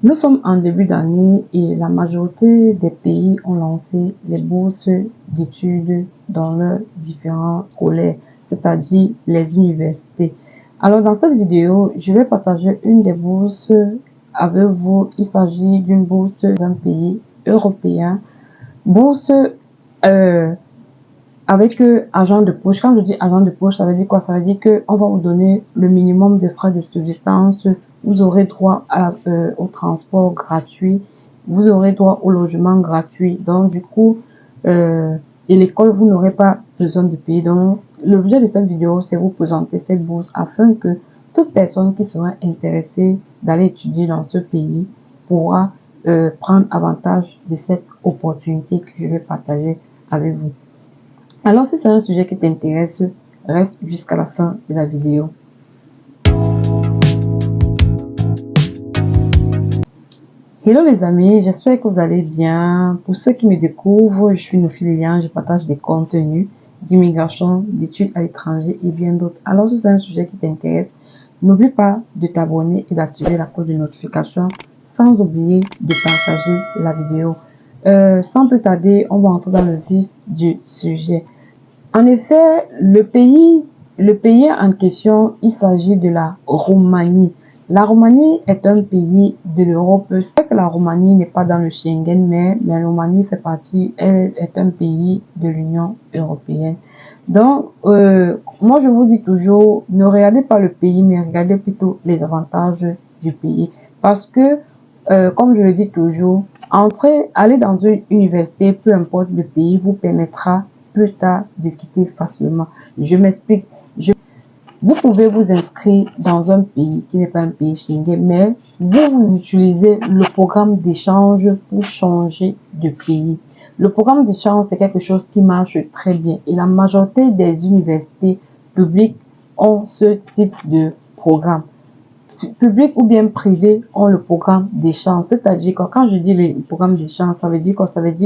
Nous sommes en début d'année et la majorité des pays ont lancé les bourses d'études dans leurs différents collèges, c'est-à-dire les universités. Alors dans cette vidéo, je vais partager une des bourses avec vous. Il s'agit d'une bourse d'un pays européen, bourse avec agent de poche. Quand je dis agent de poche, ça veut dire quoi? Ça veut dire que on va vous donner le minimum de frais de subsistance. Vous aurez droit au transport gratuit. Vous aurez droit au logement gratuit. Donc du coup, et l'école, vous n'aurez pas besoin de payer. Donc l'objet de cette vidéo, c'est vous présenter cette bourse afin que toute personne qui sera intéressée d'aller étudier dans ce pays pourra prendre avantage de cette opportunité que je vais partager avec vous. Alors, si c'est un sujet qui t'intéresse, reste jusqu'à la fin de la vidéo. Hello les amis, j'espère que vous allez bien. Pour ceux qui me découvrent, je suis Nofi Lilian, je partage des contenus d'immigration, d'études à l'étranger et bien d'autres. Alors, si c'est un sujet qui t'intéresse, n'oublie pas de t'abonner et d'activer la cloche de notification, sans oublier de partager la vidéo. Sans plus tarder, on va entrer dans le vif du sujet. En effet, le pays en question, il s'agit de la Roumanie. La Roumanie est un pays de l'Europe. C'est que la Roumanie n'est pas dans le Schengen, mais la Roumanie fait partie, elle est un pays de l'Union européenne. Donc, moi je vous dis toujours, ne regardez pas le pays, mais regardez plutôt les avantages du pays. Parce que, comme je le dis toujours, aller dans une université, peu importe le pays, vous permettra plus tard de quitter facilement. Je m'explique. Vous pouvez vous inscrire dans un pays qui n'est pas un pays Schengen, mais vous utilisez le programme d'échange pour changer de pays. Le programme d'échange, c'est quelque chose qui marche très bien et la majorité des universités publiques ont ce type de programme. Public ou bien privé ont le programme d'échange. C'est-à-dire que quand je dis le programme d'échange, ça veut dire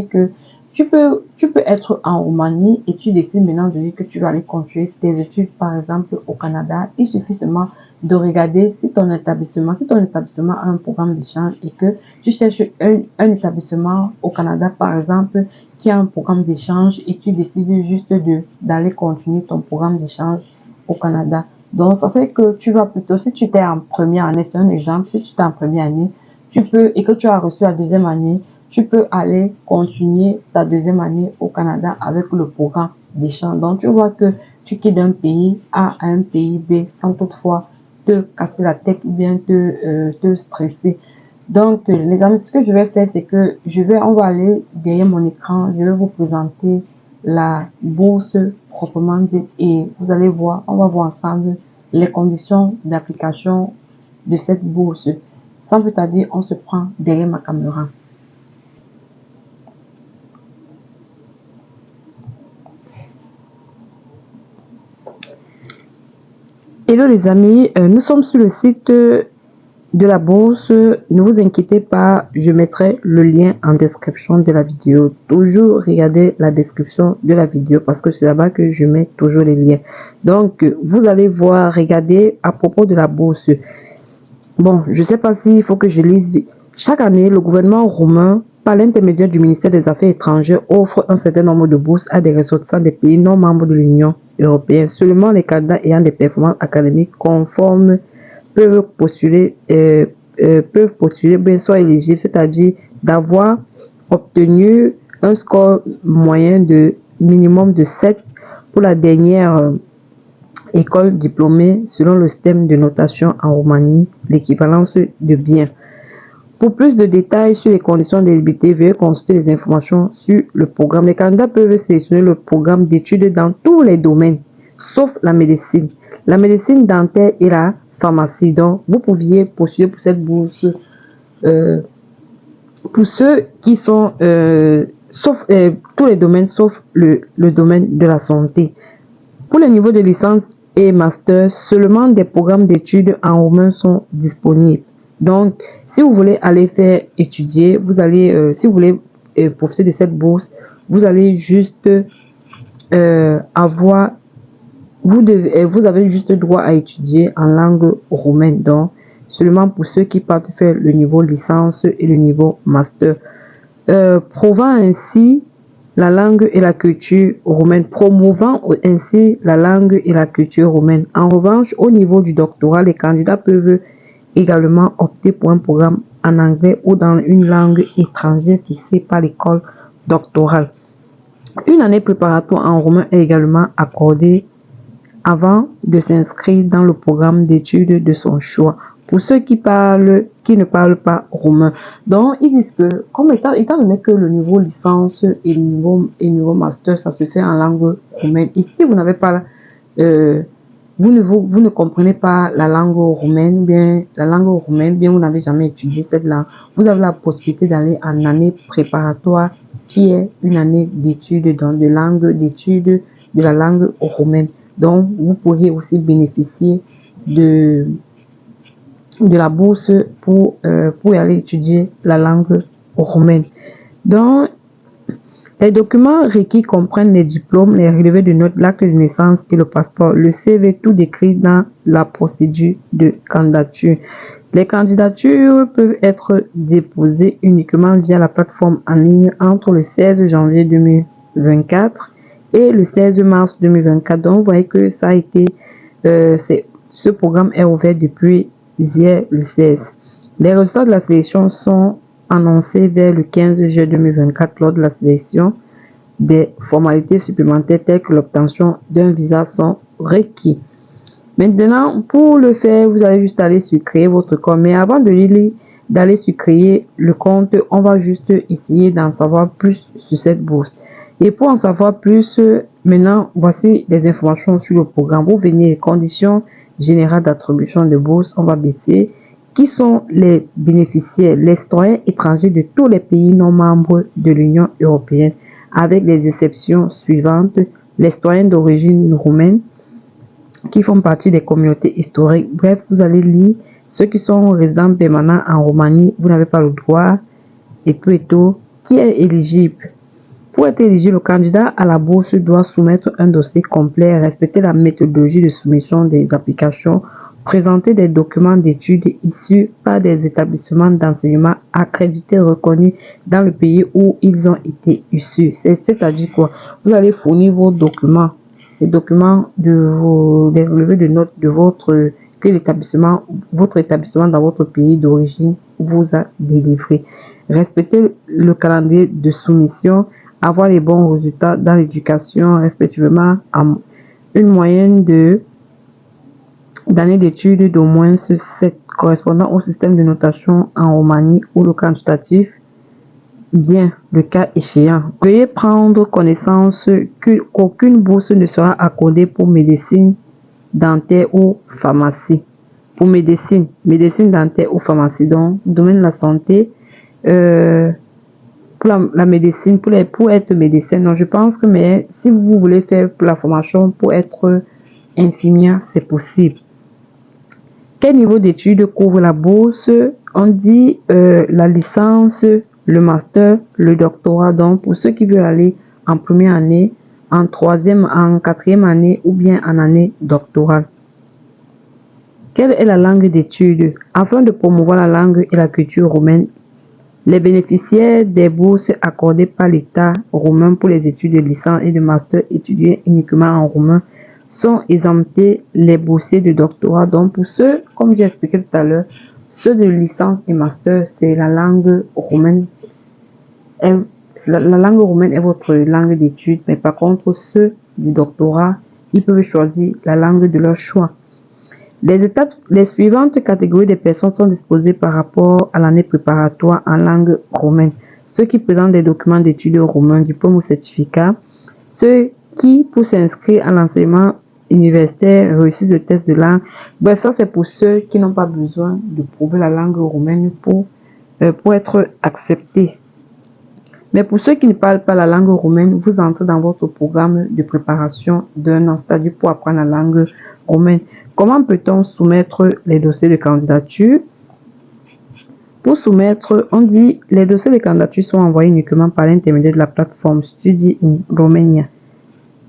que tu peux être en Roumanie et tu décides maintenant de dire que tu vas aller continuer tes études, par exemple, au Canada. Il suffit seulement de regarder si ton établissement a un programme d'échange et que tu cherches un établissement au Canada, par exemple, qui a un programme d'échange et tu décides juste d'aller continuer ton programme d'échange au Canada. Donc, ça fait que tu vas plutôt, si tu t'es en première année, c'est un exemple, si tu t'es en première année, tu peux, et que tu as reçu la deuxième année, tu peux aller continuer ta deuxième année au Canada avec le programme d'échange. Donc, tu vois que tu quittes d'un pays A à un pays B sans toutefois te casser la tête ou bien te stresser. Donc, les amis, ce que je vais faire, c'est que on va aller derrière mon écran, je vais vous présenter la bourse proprement dite et vous allez voir, on va voir ensemble les conditions d'application de cette bourse. Sans plus tarder, on se prend derrière ma caméra. Hello les amis, nous sommes sur le site de la bourse. Ne vous inquiétez pas, je mettrai le lien en description de la vidéo. Toujours regardez la description de la vidéo parce que c'est là-bas que je mets toujours les liens. Donc, vous allez voir, regardez à propos de la bourse. Bon, je sais pas s'il faut que je lise. Chaque année, le gouvernement roumain, par l'intermédiaire du ministère des Affaires étrangères, offre un certain nombre de bourses à des ressortissants des pays non membres de l'Union européenne. Seulement les candidats ayant des performances académiques conformes peuvent postuler, bien soit éligibles, c'est-à-dire d'avoir obtenu un score moyen de minimum de 7 pour la dernière école diplômée selon le système de notation en Roumanie, l'équivalence de bien. Pour plus de détails sur les conditions d'éligibilité, veuillez consulter les informations sur le programme. Les candidats peuvent sélectionner le programme d'études dans tous les domaines, sauf la médecine dentaire et la pharmacie. Donc, vous pouviez postuler pour cette bourse pour ceux qui sont, sauf tous les domaines, sauf le domaine de la santé. Pour le niveau de licence et master, seulement des programmes d'études en roumain sont disponibles. Donc, si vous voulez aller faire étudier, vous allez, si vous voulez profiter de cette bourse, vous allez juste vous avez juste droit à étudier en langue roumaine. Donc, seulement pour ceux qui partent faire le niveau licence et le niveau master. Prouvant ainsi la langue et la culture roumaine, promouvant ainsi la langue et la culture roumaine. En revanche, au niveau du doctorat, les candidats peuvent également opter pour un programme en anglais ou dans une langue étrangère fixée par l'école doctorale. Une année préparatoire en roumain est également accordée avant de s'inscrire dans le programme d'études de son choix. Pour ceux qui ne parlent pas roumain. Donc, ils disent que, comme étant donné que le niveau licence et le niveau master, ça se fait en langue roumaine. Et si vous n'avez pas, vous ne comprenez pas la langue roumaine, bien vous n'avez jamais étudié cette langue, vous avez la possibilité d'aller en année préparatoire, qui est une année d'études de la langue roumaine. Donc, vous pourrez aussi bénéficier de la bourse pour y aller étudier la langue roumaine. Donc, les documents requis comprennent les diplômes, les relevés de notes, l'acte de naissance et le passeport, le CV, tout décrit dans la procédure de candidature. Les candidatures peuvent être déposées uniquement via la plateforme en ligne entre le 16 janvier 2024 et le 16 mars 2024. Donc, vous voyez que ça a été, ce programme est ouvert depuis hier le 16. Les résultats de la sélection sont annoncés vers le 15 juillet 2024 lors de la sélection. Des formalités supplémentaires telles que l'obtention d'un visa sont requis. Maintenant, pour le faire, vous allez juste aller sur créer votre compte. Mais avant d'aller sur créer le compte, on va juste essayer d'en savoir plus sur cette bourse. Et pour en savoir plus, maintenant, voici les informations sur le programme. Vous venez les conditions générales d'attribution de bourse. On va baisser. Qui sont les bénéficiaires? Les citoyens étrangers de tous les pays non membres de l'Union européenne, avec les exceptions suivantes. Les citoyens d'origine roumaine qui font partie des communautés historiques. Bref, vous allez lire ceux qui sont résidents permanents en Roumanie. Vous n'avez pas le droit. Et puis tout, qui est éligible? Pour être éligible, le candidat à la bourse doit soumettre un dossier complet, respecter la méthodologie de soumission des applications, présenter des documents d'études issus par des établissements d'enseignement accrédités reconnus dans le pays où ils ont été issus. C'est-à-dire quoi? Vous allez fournir vos documents, les documents des relevés de notes de votre établissement dans votre pays d'origine vous a délivré. Respecter le calendrier de soumission, avoir les bons résultats dans l'éducation, respectivement une moyenne d'années d'études d'au moins 7 correspondant au système de notation en Roumanie ou le quantitatif, bien le cas échéant. Veuillez prendre connaissance qu'aucune bourse ne sera accordée pour médecine, dentaire ou pharmacie. Pour médecine dentaire ou pharmacie, donc domaine de la santé, pour la médecine, pour être médecin, non, je pense que, mais si vous voulez faire la formation pour être infirmière, c'est possible. Quel niveau d'études couvre la bourse? On dit la licence, le master, le doctorat. Donc, pour ceux qui veulent aller en première année, en troisième, en quatrième année ou bien en année doctorale. Quelle est la langue d'études? Afin de promouvoir la langue et la culture roumaine, les bénéficiaires des bourses accordées par l'État roumain pour les études de licence et de master étudiées uniquement en roumain sont exemptés les boursiers de doctorat. Donc, pour ceux, comme j'ai expliqué tout à l'heure, ceux de licence et master, c'est la langue roumaine. La langue roumaine est votre langue d'études, mais par contre, ceux du doctorat, ils peuvent choisir la langue de leur choix. Les suivantes catégories de personnes sont disposées par rapport à l'année préparatoire en langue roumaine. Ceux qui présentent des documents d'études roumains, diplôme ou certificat. Ceux qui, pour s'inscrire à l'enseignement universitaire, réussissent le test de langue. Bref, ça c'est pour ceux qui n'ont pas besoin de prouver la langue roumaine pour être acceptés. Mais pour ceux qui ne parlent pas la langue roumaine, vous entrez dans votre programme de préparation d'un an, c'est-à-dire pour apprendre la langue roumaine. Comment peut-on soumettre les dossiers de candidature? Pour soumettre, on dit les dossiers de candidature sont envoyés uniquement par l'intermédiaire de la plateforme Studi in Romania.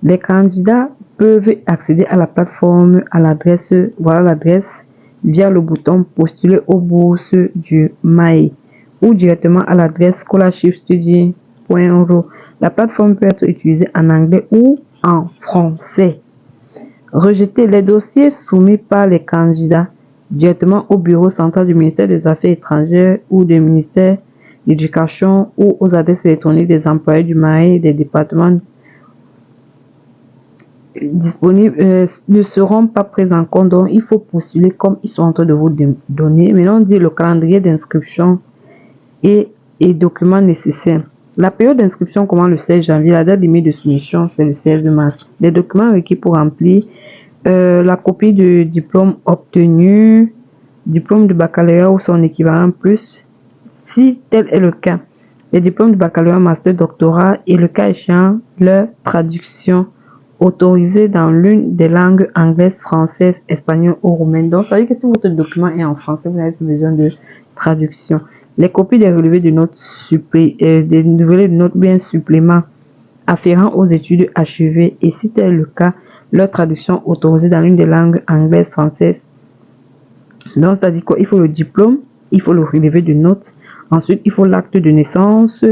Les candidats peuvent accéder à la plateforme à l'adresse, voilà l'adresse via le bouton postuler aux bourses du MAE ou directement à l'adresse scholarshipstudy.ro. La plateforme peut être utilisée en anglais ou en français. Rejeter les dossiers soumis par les candidats directement au bureau central du ministère des Affaires étrangères ou du ministère de l'Éducation ou aux adresses électroniques des employés du MAE des départements disponibles ne seront pas pris en compte. Donc, il faut postuler comme ils sont en train de vous donner. Maintenant, on dit le calendrier d'inscription et documents nécessaires. La période d'inscription commence le 16 janvier. La date limite de soumission, c'est le 16 mars. Les documents requis pour remplir la copie de diplôme obtenu, diplôme de baccalauréat ou son équivalent plus, si tel est le cas. Les diplômes de baccalauréat, master, doctorat et le cas échéant, leur traduction autorisée dans l'une des langues anglaise, française, espagnole ou roumaine. Donc, ça veut dire que si votre document est en français, vous n'avez plus besoin de traduction. Les copies des relevés de notes bien suppléments afférents aux études achevées et si tel est le cas, leur traduction autorisée dans l'une des langues anglaise, française. Donc, c'est-à-dire qu'il faut le diplôme, il faut le relevé de notes, ensuite il faut l'acte de naissance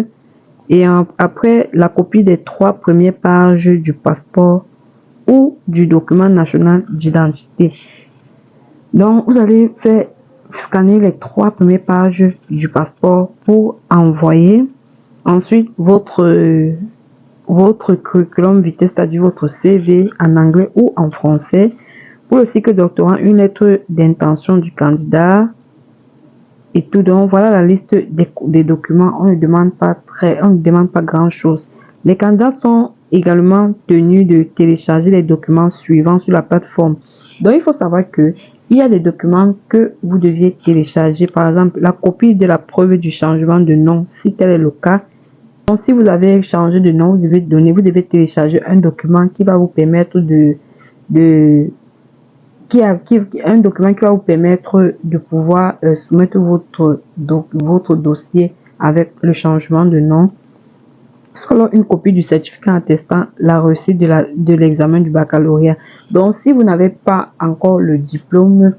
et après la copie des 3 premières pages du passeport ou du document national d'identité. Donc, vous allez faire scanner les 3 premières pages du passeport pour envoyer. Ensuite, votre curriculum vitae, c'est-à-dire votre CV en anglais ou en français. Pour le cycle doctorat, une lettre d'intention du candidat et tout. Donc, voilà la liste des documents. On ne demande pas grand-chose. Les candidats sont également tenus de télécharger les documents suivants sur la plateforme. Donc, il faut savoir que il y a des documents que vous deviez télécharger. Par exemple, la copie de la preuve du changement de nom, si tel est le cas. Donc, si vous avez changé de nom, vous devez télécharger un document qui va vous permettre un document qui va vous permettre de pouvoir soumettre votre dossier avec le changement de nom. Soit une copie du certificat attestant la réussite de l'examen du baccalauréat. Donc, si vous n'avez pas encore le diplôme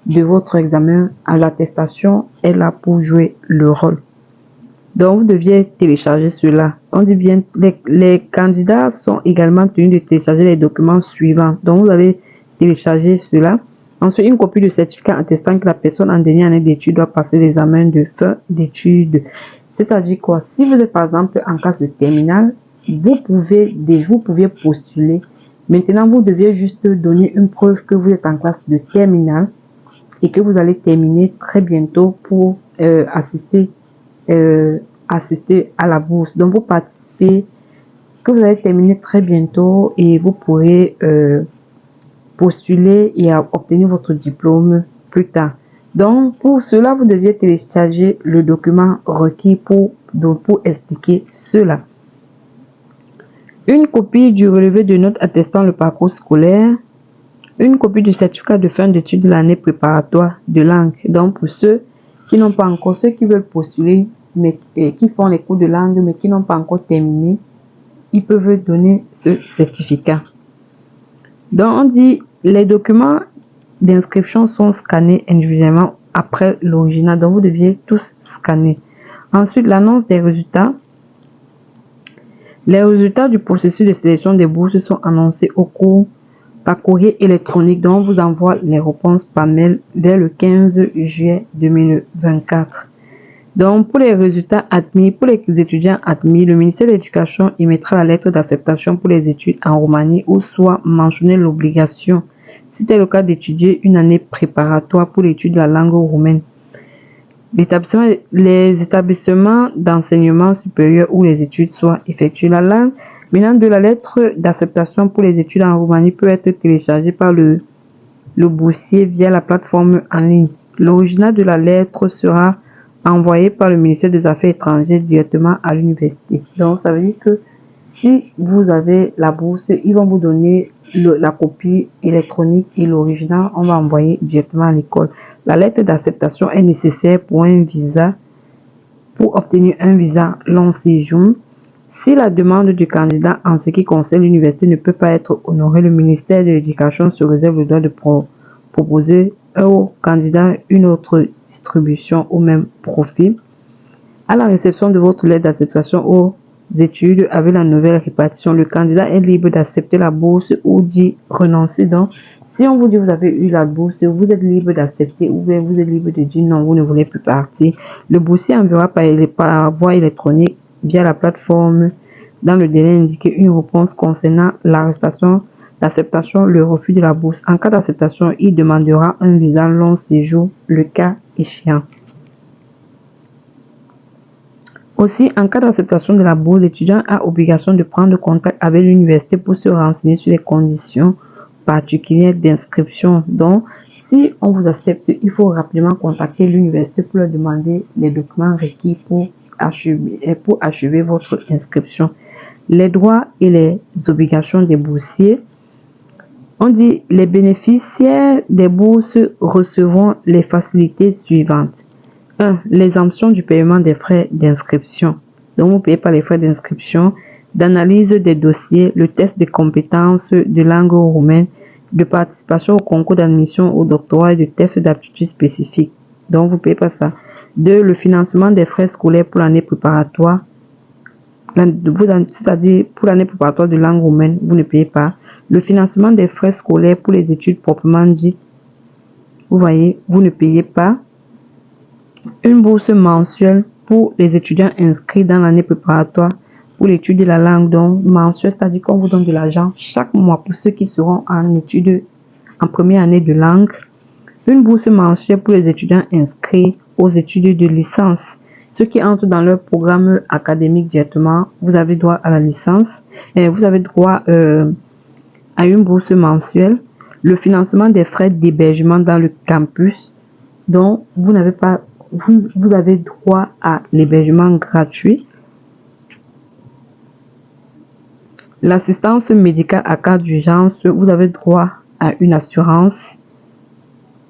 de votre examen, l'attestation est là pour jouer le rôle. Donc, vous deviez télécharger cela. On dit bien, les candidats sont également tenus de télécharger les documents suivants. Donc, vous allez télécharger cela. Ensuite, une copie du certificat attestant que la personne en dernière année d'études doit passer l'examen de fin d'études. C'est-à-dire quoi? Si vous êtes par exemple en classe de terminale, vous pouvez postuler. Maintenant, vous deviez juste donner une preuve que vous êtes en classe de terminale et que vous allez terminer très bientôt pour assister à la bourse. Donc, vous participez, que vous allez terminer très bientôt et vous pourrez postuler et obtenir votre diplôme plus tard. Donc, pour cela, vous deviez télécharger le document requis pour expliquer cela. Une copie du relevé de notes attestant le parcours scolaire. Une copie du certificat de fin d'études de l'année préparatoire de langue. Donc, pour ceux qui n'ont pas encore, ceux qui veulent postuler, mais qui font les cours de langue, mais qui n'ont pas encore terminé, ils peuvent donner ce certificat. Donc, on dit les documents d'inscription sont scannés individuellement après l'original. Donc, vous deviez tous scanner. Ensuite, l'annonce des résultats. Les résultats du processus de sélection des bourses sont annoncés par courrier électronique. Donc, on vous envoie les réponses par mail dès le 15 juillet 2024. Donc, pour les résultats admis, pour les étudiants admis, le ministère de l'Éducation émettra la lettre d'acceptation pour les études en Roumanie où soit mentionner l'obligation, si c'est le cas, d'étudier une année préparatoire pour l'étude de la langue roumaine. Les établissements d'enseignement supérieur où les études soient effectuées. La langue maintenant de la lettre d'acceptation pour les études en Roumanie peut être téléchargée par le boursier via la plateforme en ligne. L'original de la lettre sera envoyé par le ministère des Affaires étrangères directement à l'université. Donc, ça veut dire que si vous avez la bourse, ils vont vous donner la copie électronique et l'original, on va envoyer directement à l'école. La lettre d'acceptation est nécessaire pour obtenir un visa long séjour. Si la demande du candidat en ce qui concerne l'université ne peut pas être honorée, le ministère de l'Éducation se réserve le droit de proposer au candidat une autre distribution au même profil. À la réception de votre lettre d'acceptation aux études avec la nouvelle répartition, le candidat est libre d'accepter la bourse ou d'y renoncer. Donc, si on vous dit vous avez eu la bourse, vous êtes libre d'accepter ou bien vous êtes libre de dire non, vous ne voulez plus partir. Le boursier enverra par voie électronique via la plateforme dans le délai indiqué une réponse concernant l'arrestation, l'acceptation, le refus de la bourse. En cas d'acceptation, il demandera un visa long séjour, le cas échéant. Aussi, en cas d'acceptation de la bourse, l'étudiant a obligation de prendre contact avec l'université pour se renseigner sur les conditions particulières d'inscription. Donc, si on vous accepte, il faut rapidement contacter l'université pour leur demander les documents requis pour achever votre inscription. Les droits et les obligations des boursiers. On dit les bénéficiaires des bourses recevront les facilités suivantes. 1. L'exemption du paiement des frais d'inscription. Donc, vous ne payez pas les frais d'inscription, d'analyse des dossiers, le test de compétences de langue roumaine, de participation au concours d'admission au doctorat et de tests d'aptitude spécifique. Donc, vous ne payez pas ça. 2. Le financement des frais scolaires pour l'année préparatoire. C'est-à-dire, pour l'année préparatoire de langue roumaine, vous ne payez pas. Le financement des frais scolaires pour les études proprement dites. Vous voyez, vous ne payez pas. Une bourse mensuelle pour les étudiants inscrits dans l'année préparatoire pour l'étude de la langue. Donc, mensuelle, c'est-à-dire qu'on vous donne de l'argent chaque mois pour ceux qui seront en études en première année de langue. Une bourse mensuelle pour les étudiants inscrits aux études de licence. Ceux qui entrent dans leur programme académique directement, vous avez droit à la licence. Et vous avez droit à une bourse mensuelle. Le financement des frais d'hébergement dans le campus. Donc, vous n'avez pas vous avez droit à l'hébergement gratuit. L'assistance médicale à cas d'urgence, vous avez droit à une assurance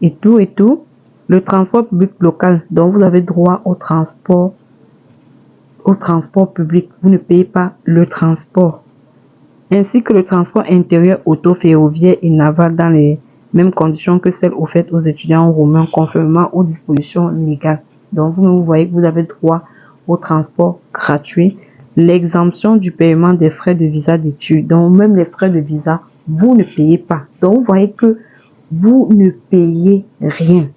et tout. Le transport public local, donc vous avez droit au transport public. Vous ne payez pas le transport. Ainsi que le transport intérieur, auto, ferroviaire et naval dans les mêmes conditions que celles offertes aux étudiants roumains conformément aux dispositions légales. Donc, vous voyez que vous avez droit au transport gratuit, l'exemption du paiement des frais de visa d'études. Donc, même les frais de visa, vous ne payez pas. Donc, vous voyez que vous ne payez rien.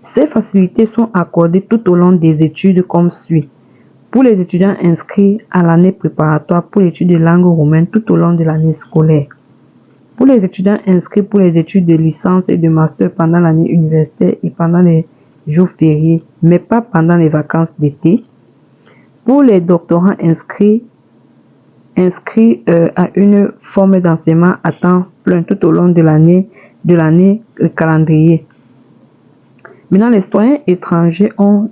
Ces facilités sont accordées tout au long des études comme suit. Pour les étudiants inscrits à l'année préparatoire pour l'étude de langue roumaine tout au long de l'année scolaire. Pour les étudiants inscrits pour les études de licence et de master pendant l'année universitaire et pendant les jours fériés, mais pas pendant les vacances d'été. Pour les doctorants inscrits à une forme d'enseignement à temps plein tout au long de l'année calendrier. Maintenant, les citoyens étrangers ont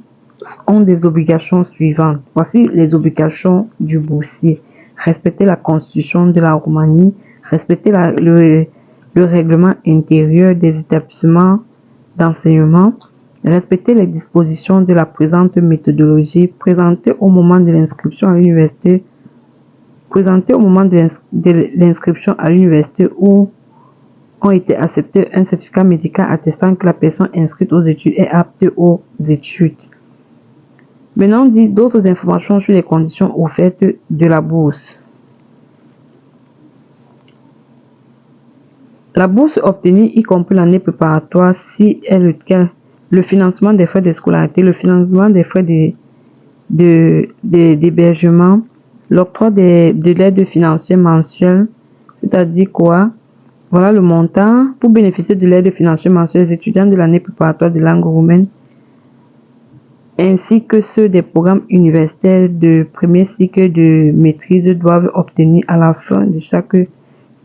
des obligations suivantes. Voici les obligations du boursier. Respecter la constitution de la Roumanie, respecter le règlement intérieur des établissements d'enseignement, respecter les dispositions de la présente méthodologie, présenter au moment de l'inscription à l'université, où ont été acceptés un certificat médical attestant que la personne inscrite aux études est apte aux études. Maintenant, on dit d'autres informations sur les conditions offertes de la bourse. La bourse obtenue, y compris l'année préparatoire, si elle requiert le financement des frais de scolarité, le financement des frais d'hébergement, l'octroi de l'aide financière mensuelle, c'est-à-dire quoi? Voilà le montant. Pour bénéficier de l'aide financière mensuelle, les étudiants de l'année préparatoire de langue roumaine ainsi que ceux des programmes universitaires de premier cycle de maîtrise doivent obtenir à la fin de chaque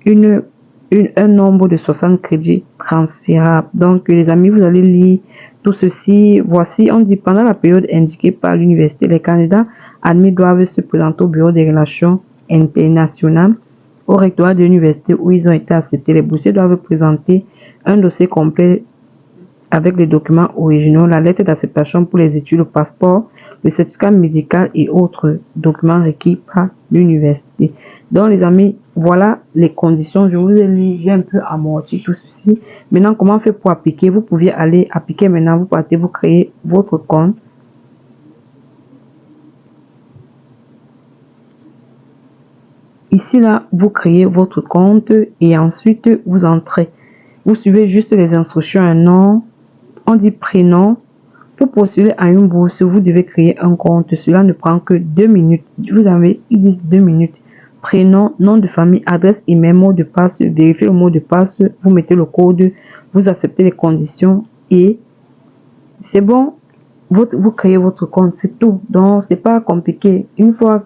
un nombre de 60 crédits transférables. Donc, les amis, vous allez lire tout ceci. Voici, on dit pendant la période indiquée par l'université, les candidats admis doivent se présenter au bureau des relations internationales, au rectorat de l'université où ils ont été acceptés. Les boursiers doivent présenter un dossier complet avec les documents originaux, la lettre d'acceptation pour les études, le passeport, le certificat médical et autres documents requis par l'université. Donc, les amis, voilà les conditions. Je vous ai lu, j'ai un peu amorti tout ceci. Maintenant, comment faire pour appliquer? Vous pouviez aller appliquer maintenant. Vous partez, vous créez votre compte. Ici, là, vous créez votre compte et ensuite, vous entrez. Vous suivez juste les instructions, un nom, on dit prénom. Pour postuler à une bourse, vous devez créer un compte. Cela ne prend que 2 minutes. Vous avez, ils disent 2 minutes. Prénom, nom de famille, adresse, email, mot de passe. Vérifiez le mot de passe. Vous mettez le code. Vous acceptez les conditions et c'est bon. Vous créez votre compte, c'est tout. Donc, c'est pas compliqué. Une fois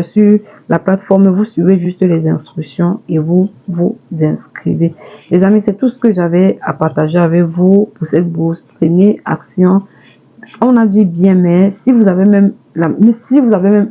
sur la plateforme, vous suivez juste les instructions et vous vous inscrivez. Les amis, c'est tout ce que j'avais à partager avec vous pour cette bourse. Prenez action. On a dit bien, mais si vous avez même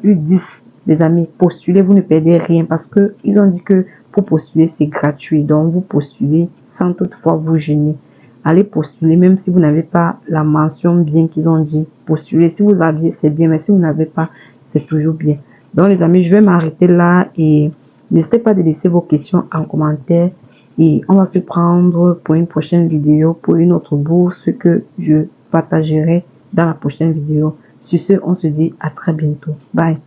eu 10, les amis, postulez, vous ne perdez rien parce que ils ont dit que pour postuler, c'est gratuit. Donc, vous postulez sans toutefois vous gêner. Allez postuler, même si vous n'avez pas la mention bien qu'ils ont dit. Postuler, si vous aviez, c'est bien, mais si vous n'avez pas, c'est toujours bien. Donc, les amis, je vais m'arrêter là et n'hésitez pas de laisser vos questions en commentaire et on va se prendre pour une prochaine vidéo, pour une autre bourse que je partagerai dans la prochaine vidéo. Sur ce, on se dit à très bientôt. Bye.